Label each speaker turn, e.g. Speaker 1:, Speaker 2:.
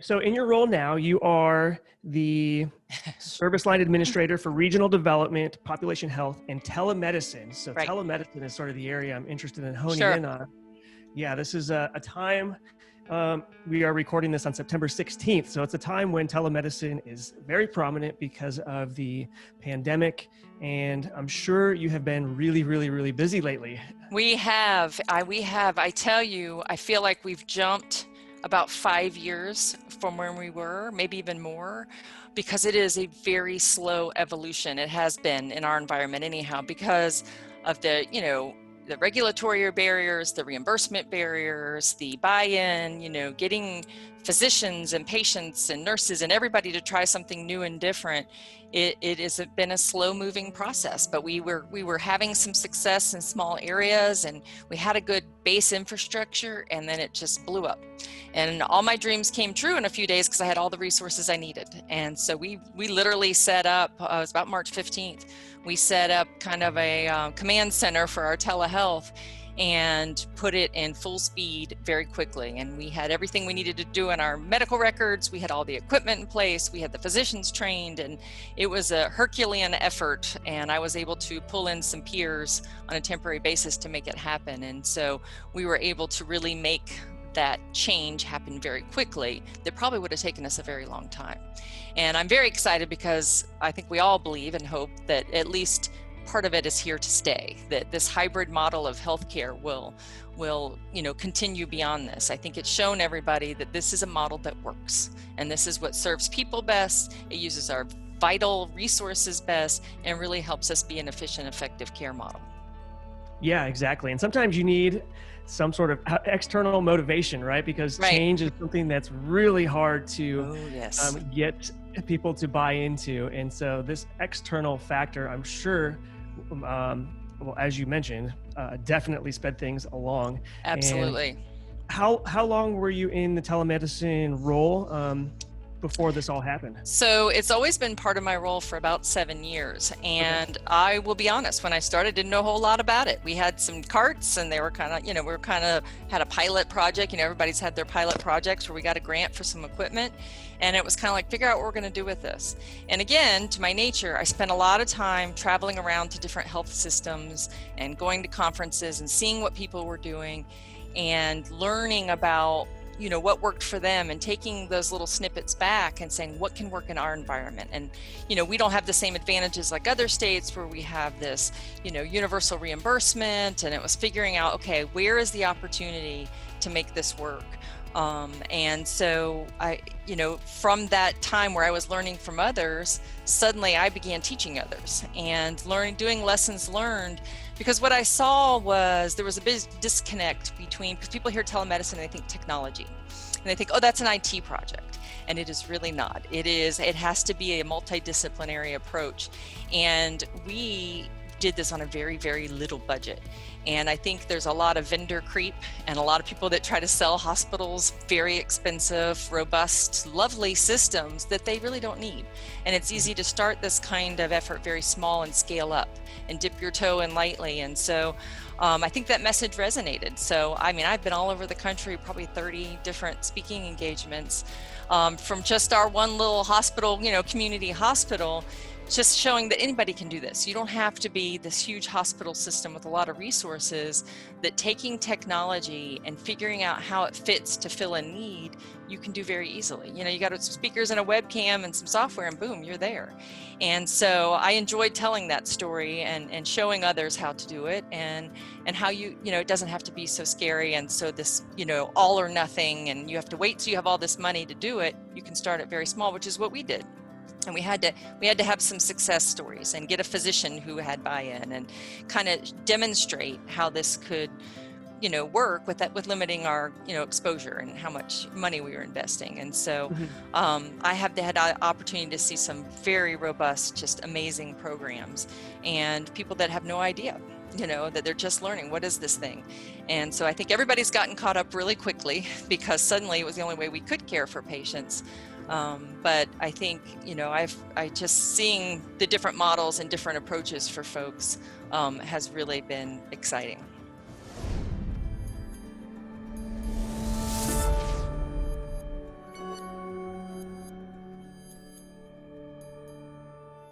Speaker 1: So in your role now, you are the service line administrator for regional development, population health, and telemedicine. So
Speaker 2: Right.
Speaker 1: telemedicine is sort of the area I'm interested in honing
Speaker 2: Sure.
Speaker 1: in on. Yeah, this is a time, we are recording this on September 16th. So it's a time when telemedicine is very prominent because of the pandemic. And I'm sure you have been really, really, really busy lately.
Speaker 2: We have. I tell you, I feel like we've jumped about 5 years from where we were, maybe even more, because it is a very slow evolution. It has been in our environment anyhow, because of the regulatory barriers, the reimbursement barriers, the buy-in, getting physicians and patients and nurses and everybody to try something new and different. It has been a slow moving process, but we were having some success in small areas, and we had a good base infrastructure, and then it just blew up. And all my dreams came true in a few days because I had all the resources I needed. And so we literally set up, it was about March 15th, we set up kind of a command center for our telehealth and put it in full speed very quickly. And we had everything we needed to do in our medical records. We had all the equipment in place. We had the physicians trained, and it was a Herculean effort. And I was able to pull in some peers on a temporary basis to make it happen. And so we were able to really make that change happen very quickly. That probably would have taken us a very long time. And I'm very excited because I think we all believe and hope that at least part of it is here to stay, that this hybrid model of healthcare will continue beyond this. I think it's shown everybody that this is a model that works, and this is what serves people best. It uses our vital resources best and really helps us be an efficient, effective care model.
Speaker 1: Yeah, exactly. And sometimes you need some sort of external motivation, right? Because change is something that's really hard to get people to buy into. And so this external factor, I'm sure, well, as you mentioned, definitely sped things along.
Speaker 2: Absolutely.
Speaker 1: And how long were you in the telemedicine role before this all happened?
Speaker 2: So it's always been part of my role for about 7 years. And I will be honest, when I started, didn't know a whole lot about it. We had some carts, and they were kind of, we were kind of had a pilot project. Everybody's had their pilot projects where we got a grant for some equipment. And it was kind of like, figure out what we're going to do with this. And again, to my nature, I spent a lot of time traveling around to different health systems and going to conferences and seeing what people were doing and learning about what worked for them, and taking those little snippets back and saying, what can work in our environment? And, we don't have the same advantages like other states where we have this, universal reimbursement, and it was figuring out, okay, where is the opportunity to make this work? And so I, from that time where I was learning from others, suddenly I began teaching others and doing lessons learned. Because what I saw was there was a big disconnect between, because people hear telemedicine and they think technology, and they think, oh, that's an IT project. And it is really not. It has to be a multidisciplinary approach. And we did this on a very, very little budget. And I think there's a lot of vendor creep and a lot of people that try to sell hospitals very expensive, robust, lovely systems that they really don't need. And it's easy to start this kind of effort very small and scale up and dip your toe in lightly. And so I think that message resonated. So, I've been all over the country, probably 30 different speaking engagements from just our one little hospital, community hospital, just showing that anybody can do this. You don't have to be this huge hospital system with a lot of resources, that taking technology and figuring out how it fits to fill a need, you can do very easily. You got some speakers and a webcam and some software, and boom, you're there. And so I enjoyed telling that story and showing others how to do it, and how it doesn't have to be so scary and so this, all or nothing, and you have to wait till you have all this money to do it. You can start it very small, which is what we did. And we had to have some success stories and get a physician who had buy-in and kind of demonstrate how this could, work with limiting our, exposure and how much money we were investing. And so I have had the opportunity to see some very robust, just amazing programs, and people that have no idea, that they're just learning, what is this thing? And so I think everybody's gotten caught up really quickly because suddenly it was the only way we could care for patients. But I think, I just seeing the different models and different approaches for folks has really been exciting.